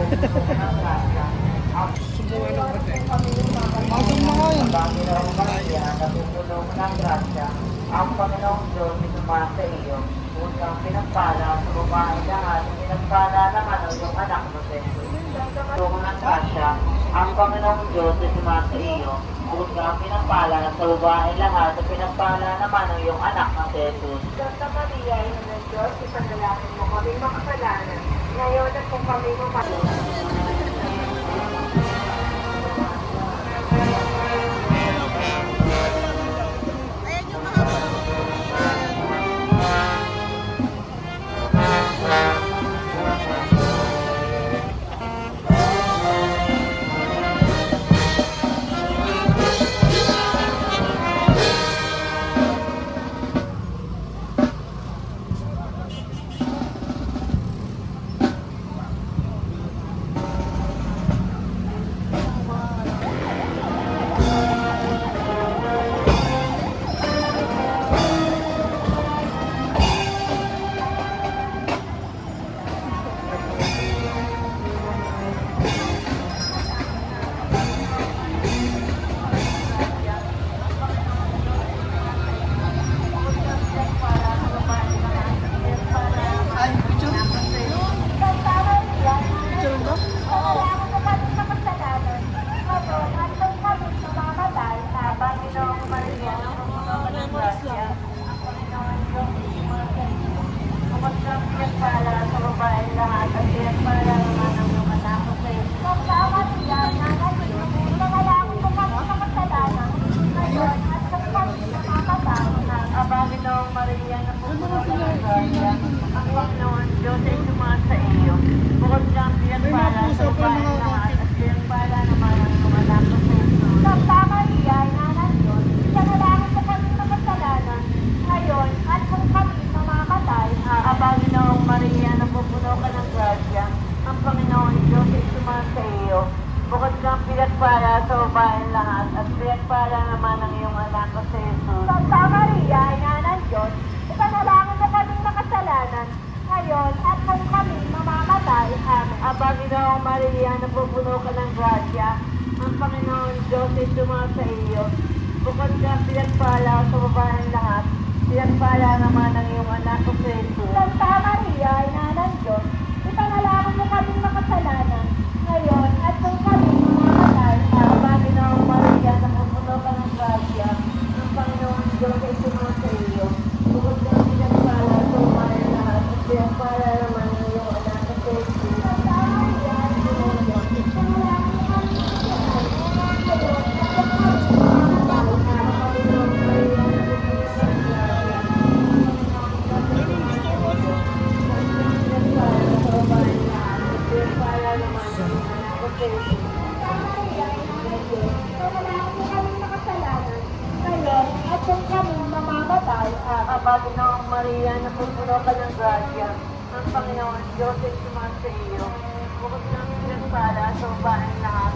Subukan ng kasi. Asam na nga yun. Ang Panginoong Diyos, itumasa iyo, unang pinagpala sa babae lahat, pinagpala naman o yung anak mo sa iyo. Tulong ng grasya, ang Panginoong Diyos, itumasa iyo, unang pinagpala sa babae lahat, pinagpala naman o yung anak mo sa Jesus. Santa Maria, ina ng Diyos, ipanalangin mo kami makasalanan. Ngayon at kung kami bukod kang pinagpala sa babaeng lahat at pinagpala naman ang iyong anak na si Jesus. Santa Maria, ina ng Diyos, ipanalangin mo kaming makasalanan, ngayon at kung kami mamamatay. Amen. Aba, Ginoong Maria, napupuno ka ng grasya, ang Panginoon Diyos ay sumasa iyo. Bukod kang pinagpala sa babaeng lahat, pinagpala naman ang iyong anak na si Jesus. Santa Maria, ina ng Diyos, ipanalangin mo kaming makasalanan, ngayon at kung kami mamamatay. Aba, Ginoong Maria, napupuno ka ng grasya, ang Panginoon Diyos ay sumasa iyo. Bukod kang pinagpala sa babaeng lahat, pinagpala naman ang iyong anak na si Jesus. Santa Maria, ina ng Diyos, ipanalangin mo kaming makasalanan, ngayon at kung kami mamamatay. Aba, Ginoong Maria, napupuno ka ng grasya, ang Panginoon Diyos ay sumasa iyo. Bukod ng pinagpala sa babaeng lahat,